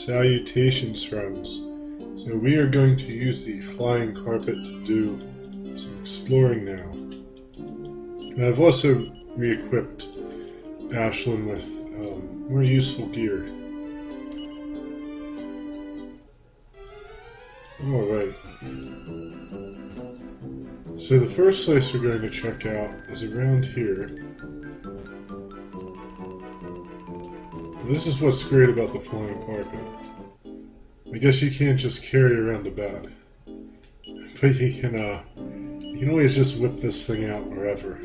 Salutations, friends. So we are going to use the flying carpet to do some exploring now. And I've also re-equipped Ashlyn with more useful gear. Alright. So the first place we're going to check out is around here. This is what's great about the flying carpet. I guess you can't just carry around a bed, but you can always just whip this thing out wherever.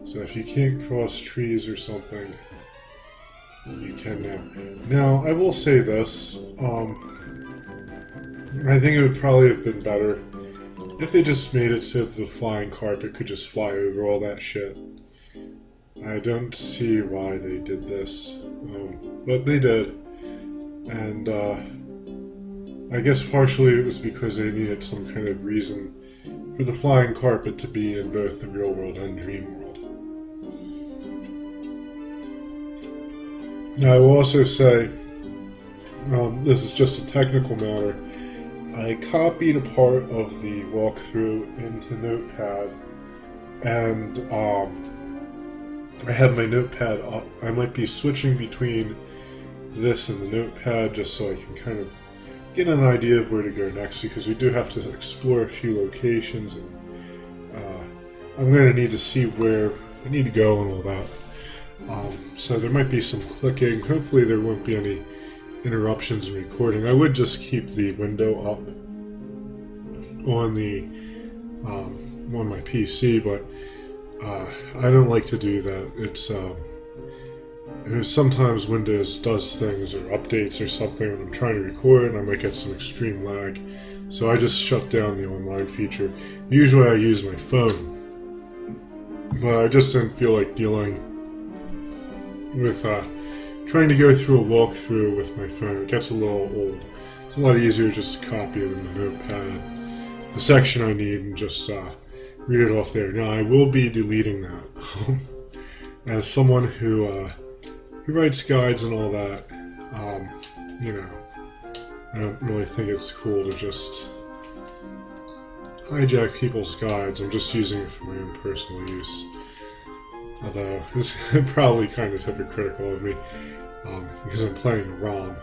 So if you can't cross trees or something, you can now. Now I will say this: I think it would probably have been better if they just made it so that the flying carpet could just fly over all that shit. I don't see why they did this, but they did, and I guess partially it was because they needed some kind of reason for the flying carpet to be in both the real world and dream world. Now I will also say, this is just a technical matter, I copied a part of the walkthrough into Notepad, and I have my notepad up. I might be switching between this and the notepad just so I can kind of get an idea of where to go next, because we do have to explore a few locations, and I'm going to need to see where I need to go and all that. So there might be some clicking. Hopefully there won't be any interruptions in recording. I would just keep the window up on the on my PC, but I don't like to do that. It's sometimes Windows does things or updates or something when I'm trying to record, and I might get some extreme lag. So I just shut down the online feature. Usually I use my phone, but I just didn't feel like dealing with trying to go through a walkthrough with my phone. It gets a little old. It's a lot easier just to copy it in the notepad, the section I need, and just read it off there. Now I will be deleting that. As someone who writes guides and all that, you know, I don't really think it's cool to just hijack people's guides. I'm just using it for my own personal use. Although it's probably kind of hypocritical of me, because I'm playing ROM.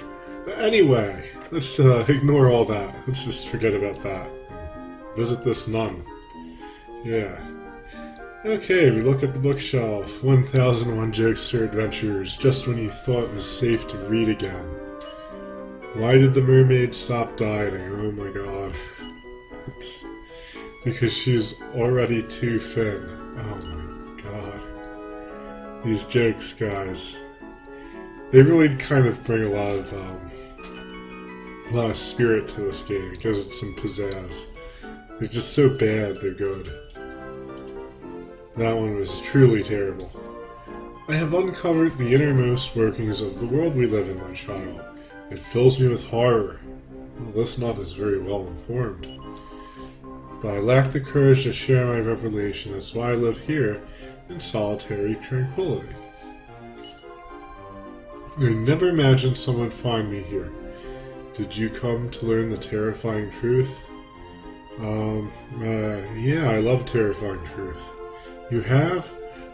But anyway, let's ignore all that. Let's just forget about that. Visit this nun. Yeah. Okay, we look at the bookshelf. 1001 Jokester Adventures, just when you thought it was safe to read again. Why did the mermaid stop dieting? Oh my god. It's because she's already too thin. Oh my god. These jokes, guys. They really kind of bring a lot of spirit to this game. It gives it some pizzazz. They're just so bad, they're good. That one was truly terrible. I have uncovered the innermost workings of the world we live in, my child. It fills me with horror. Well, this nut is very well informed. But I lack the courage to share my revelation. That's why I live here in solitary tranquility. I never imagined someone would find me here. Did you come to learn the terrifying truth? Yeah, I love terrifying truth. You have?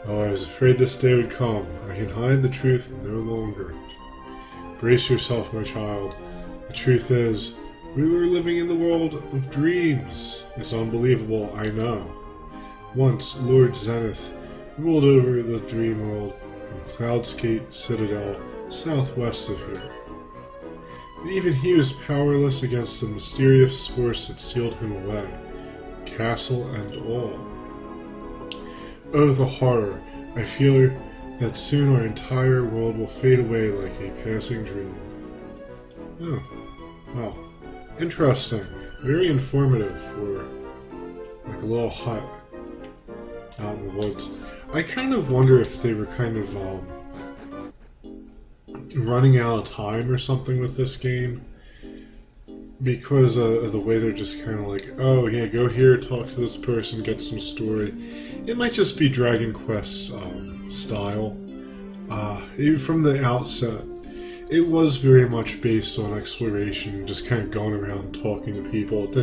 Oh, I was afraid this day would come. I can hide the truth no longer. Brace yourself, my child. The truth is, we were living in the world of dreams. It's unbelievable, I know. Once, Lord Zenith ruled over the dream world from Cloudscape Citadel, southwest of here. But even he was powerless against the mysterious force that sealed him away, castle and all. Oh, the horror! I fear that soon our entire world will fade away like a passing dream. Oh, well, interesting. Very informative for like a little hut out in the woods. I kind of wonder if they were kind of running out of time or something with this game, because of the way they're just kind of like, oh yeah, go here, talk to this person, get some story. It might just be Dragon Quest style. Even from the outset, it was very much based on exploration, just kind of going around talking to people. It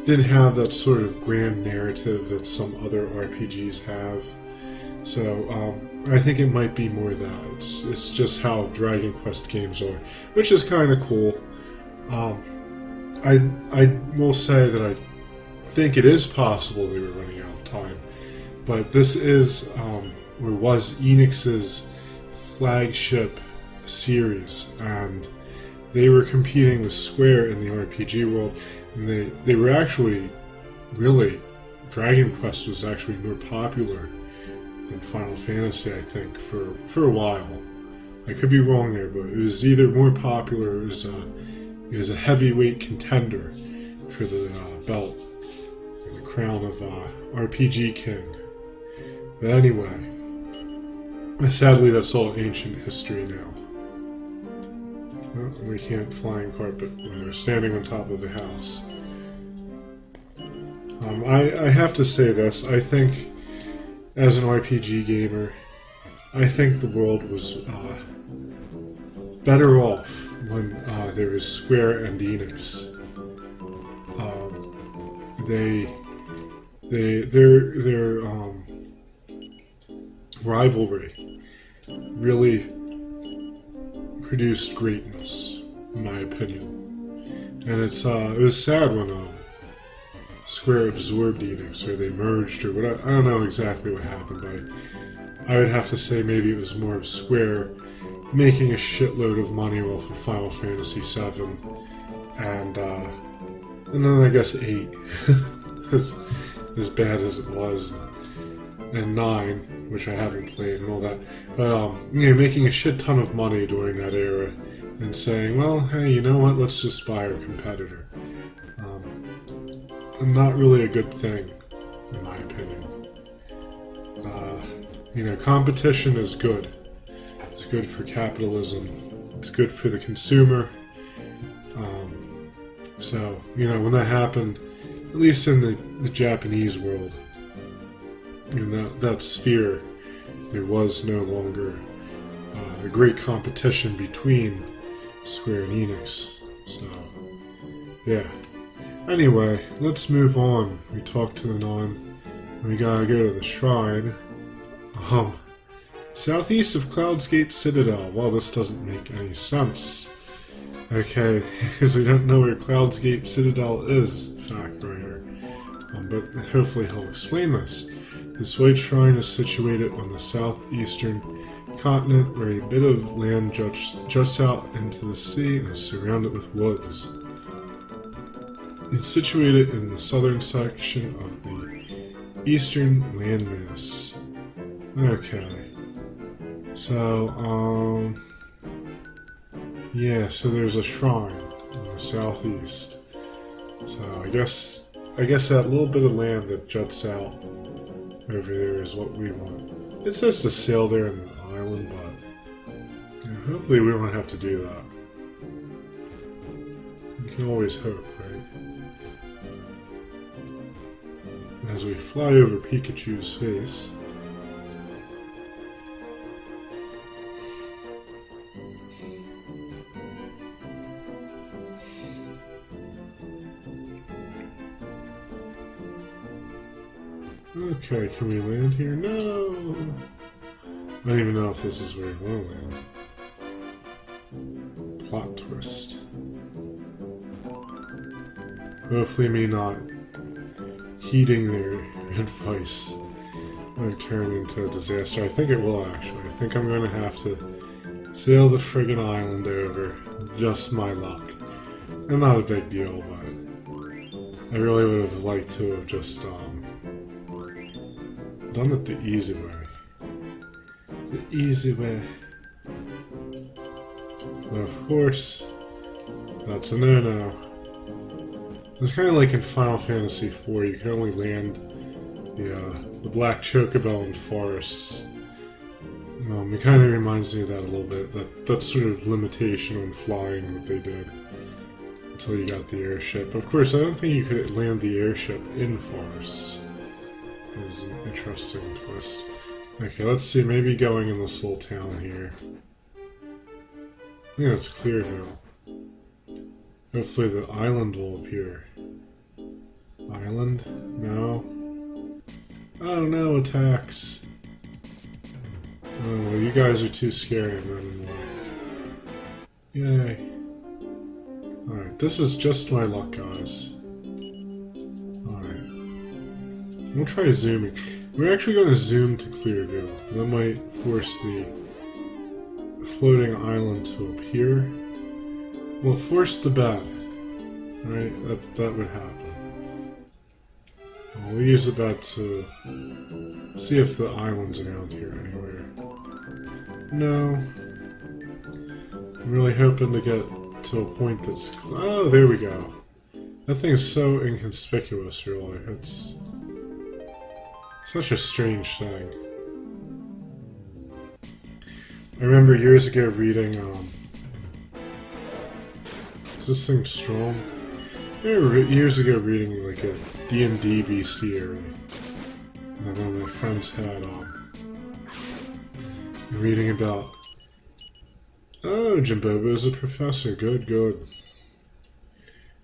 didn't have that sort of grand narrative that some other RPGs have. So I think it might be more that. It's just how Dragon Quest games are, which is kind of cool. I will say that I think it is possible they were running out of time, but this is or was Enix's flagship series, and they were competing with Square in the RPG world, and they were actually really, Dragon Quest was actually more popular than Final Fantasy, I think, for a while. I could be wrong there, but it was either more popular or it was a heavyweight contender for the belt, or the crown of RPG King. But anyway, sadly that's all ancient history now. Well, we can't flying carpet when we're standing on top of the house. I have to say this, I think, as an RPG gamer, I think the world was better off when there was Square and Enix. Their rivalry really produced greatness, in my opinion. And it was sad when Square absorbed Enix, or they merged, or whatever. I don't know exactly what happened, but I would have to say maybe it was more of Square making a shitload of money off of Final Fantasy VII, and then I guess 8, as bad as it was, and 9, which I haven't played, and all that. But making a shit ton of money during that era, and saying, well, hey, you know what? Let's just buy our competitor. Not really a good thing, in my opinion. Competition is good. It's good for capitalism. It's good for the consumer. So, when that happened, at least in the Japanese world, in that sphere, there was no longer a great competition between Square and Enix. So, yeah. Anyway, let's move on. We talked to the Nun. We gotta go to the shrine. Southeast of Cloud's Gate Citadel. Well, this doesn't make any sense. Okay, because we don't know where Cloud's Gate Citadel is, fact right here. But hopefully he'll explain this. This white shrine is situated on the southeastern continent, where a bit of land juts out into the sea and is surrounded with woods. It's situated in the southern section of the eastern landmass. Okay. So, yeah, so there's a shrine in the southeast. So I guess that little bit of land that juts out over there is what we want. It says to sail there in the island, but hopefully we won't have to do that. You can always hope, right? As we fly over Pikachu's face. Okay, can we land here? No! I don't even know if this is where we want to land. Plot twist. Hopefully me not heeding their advice will turn into a disaster. I think it will, actually. I think I'm going to have to sail the friggin' island over. Just my luck. And not a big deal, but I really would have liked to have just done it the easy way. The easy way. But of course, that's a no-no. It's kind of like in Final Fantasy IV, you can only land the Black Chocobo in forests. It kind of reminds me of that a little bit, that sort of limitation on flying that they did until you got the airship. Of course, I don't think you could land the airship in forests. It was an interesting twist. Okay, let's see, maybe going in this little town here. Yeah, it's clear now. Hopefully the island will appear. Island? No. Oh no, attacks. Oh, well, you guys are too scary. I'm running away. Yay. Alright, this is just my luck, guys. Alright. We'll try zooming. We're actually going to zoom to Clearville. That might force the floating island to appear. We'll force the bet. Right? That would happen. We'll use the bet to see if the island's around here anywhere. No. I'm really hoping to get to a point that's... Oh, there we go. That thing is so inconspicuous, really. It's such a strange thing. I remember years ago reading, is this thing strong? I remember years ago reading like a D&D bestiary. And one of my friends had, reading about, oh, Jimbobo is a professor, good, good.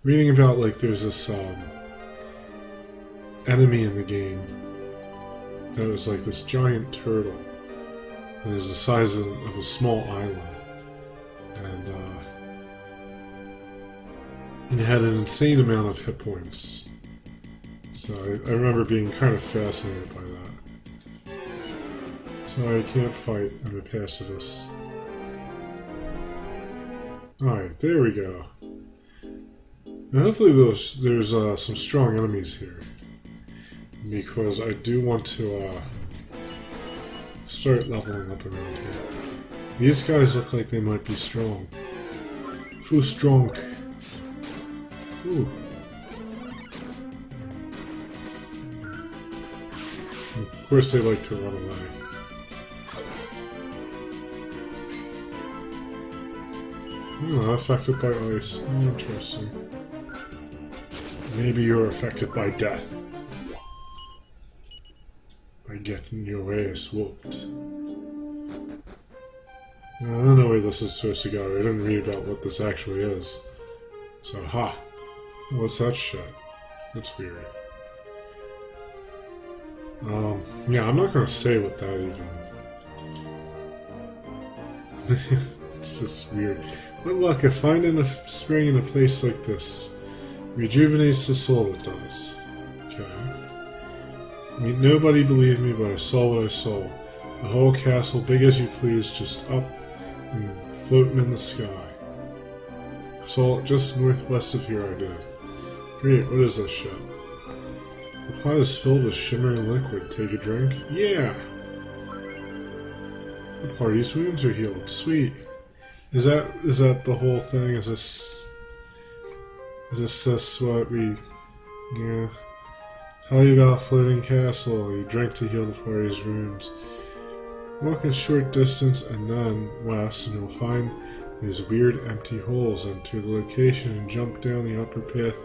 Reading about, like, there's this, enemy in the game that was like this giant turtle. And it was the size of a small island. And it had an insane amount of hit points. So I remember being kind of fascinated by that. So I can't fight, I'm a pacifist. Alright, there we go. Now hopefully there's some strong enemies here. Because I do want to start leveling up around here. These guys look like they might be strong. Too strong. Ooh. Of course they like to run away. Oh, affected by ice. Oh, interesting. Maybe you're affected by death. By getting your ass whooped. I don't know where this is supposed to go. I didn't read about what this actually is. So, ha! What's that shit? That's weird. Yeah, I'm not gonna say what that even... It's just weird. What luck, if finding a spring in a place like this rejuvenates the soul, it does. Okay. I mean, nobody believed me, but I saw what I saw. The whole castle, big as you please, just up and floating in the sky. I saw it just northwest of here, I did. Great, what is this shit? The pot is filled with shimmering liquid. Take a drink? Yeah! The party's wounds are healed. Sweet. Is that the whole thing? Is this what we... Yeah. Tell you about floating castle. You drink to heal the party's wounds. Walk a short distance and then west, and you'll find these weird empty holes. Enter the location and jump down the upper path.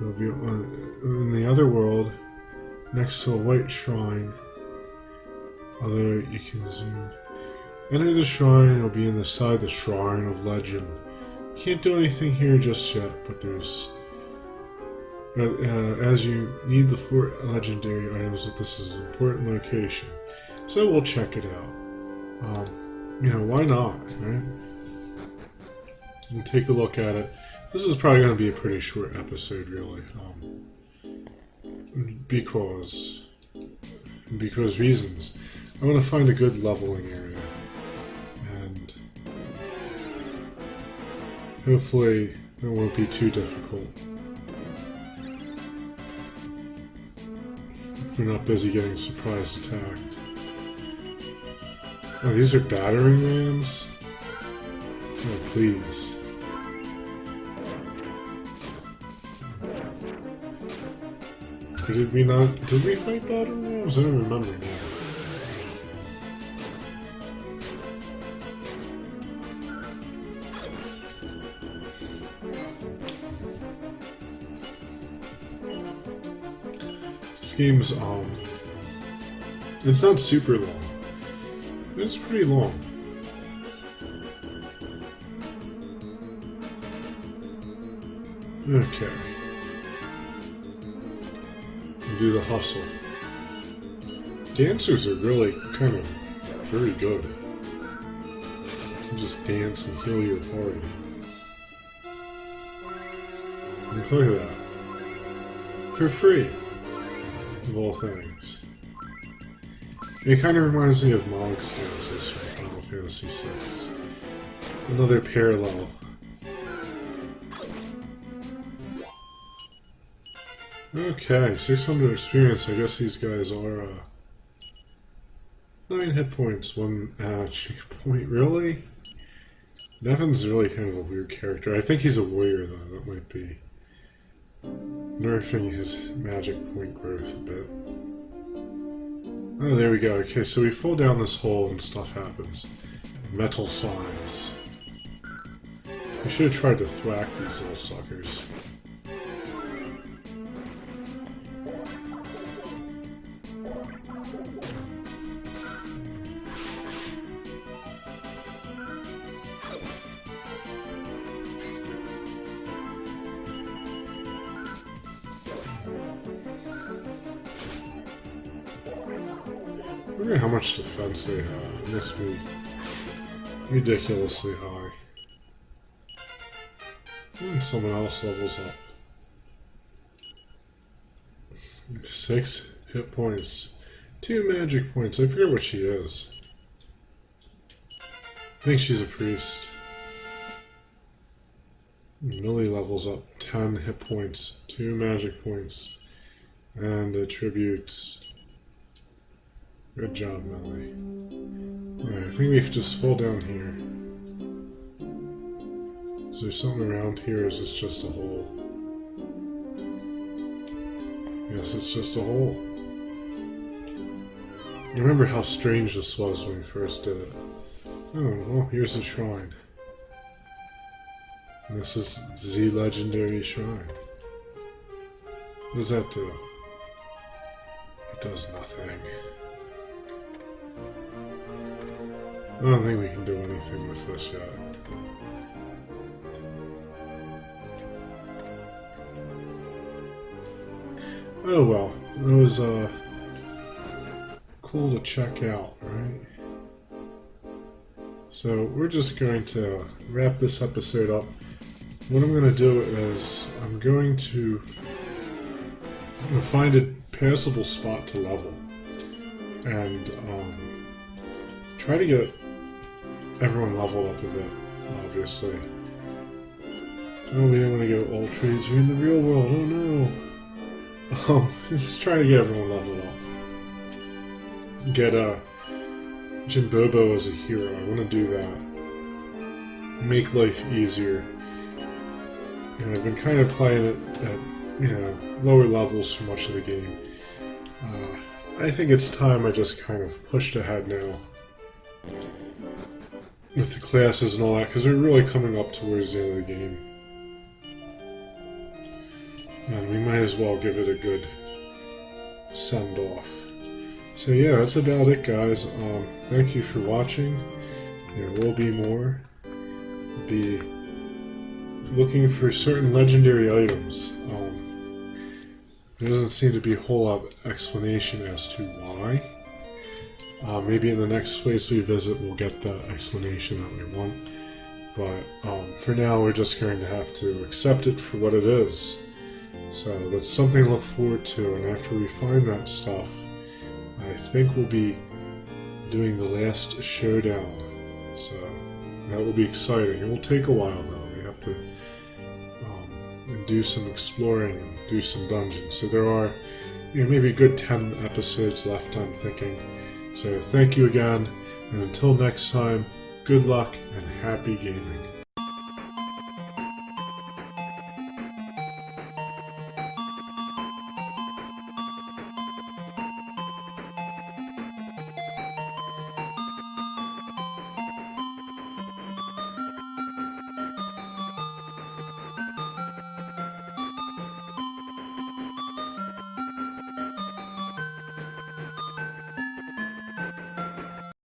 You'll be in the other world, next to a white shrine. Although you can zoom. Enter the shrine, and you'll be inside the Shrine of Legend. Can't do anything here just yet, but there's... as you need the 4 legendary items, that this is an important location. So we'll check it out. You know, why not, right? We'll take a look at it. This is probably going to be a pretty short episode, really. Because reasons. I want to find a good leveling area. And hopefully it won't be too difficult. If we're not busy getting surprise attacked. Oh, these are battering rams? Oh, please. Or did we not? Did we fight battering rams? I don't remember now. This game's, it's not super long. It's pretty long. Okay. We'll do the hustle. Dancers are really kind of very good. You can just dance and heal your party. And look at that. For free. Of all things. It kind of reminds me of Monk's dances from Final Fantasy VI. Another parallel. Okay, 600 experience. I guess these guys are 9 hit points, 1 cheek point. Really? Nevin's really kind of a weird character. I think he's a warrior though. That might be nerfing his magic point growth a bit. Oh, there we go. Okay, so we fall down this hole and stuff happens. Metal signs. We should have tried to thwack these little suckers. I wonder how much defense they have. It must be ridiculously high. And someone else levels up. 6 hit points. 2 magic points. I forget what she is. I think she's a priest. Millie levels up 10 hit points. 2 magic points. And attributes. Good job, Millie. Alright, I think we can just fall down here. Is there something around here, or is this just a hole? Yes, it's just a hole. I remember how strange this was when we first did it. Oh, well, here's the shrine. And this is the legendary shrine. What does that do? It does nothing. I don't think we can do anything with this yet. Oh well, it was cool to check out, right? So we're just going to wrap this episode up. What I'm going to do is I'm going to find a passable spot to level and try to get everyone leveled up a bit, obviously. Oh, we don't want to go all trades. We're in the real world. Oh no. Let's try to get everyone leveled up. Get Jimbobo as a hero. I want to do that. Make life easier. And I've been kind of playing it at, lower levels for much of the game. I think it's time I just kind of pushed ahead now with the classes and all that, because they're really coming up towards the end of the game. And we might as well give it a good send-off. So yeah, that's about it, guys. Thank you for watching. There will be more. Be looking for certain legendary items. There doesn't seem to be a whole lot of explanation as to why. Maybe in the next place we visit we'll get the explanation that we want. But for now we're just going to have to accept it for what it is. So that's something to look forward to, and after we find that stuff, I think we'll be doing the last showdown. So that will be exciting. It will take a while though. We have to do some exploring and do some dungeons. So there are maybe a good 10 episodes left, I'm thinking. So thank you again, and until next time, good luck and happy gaming.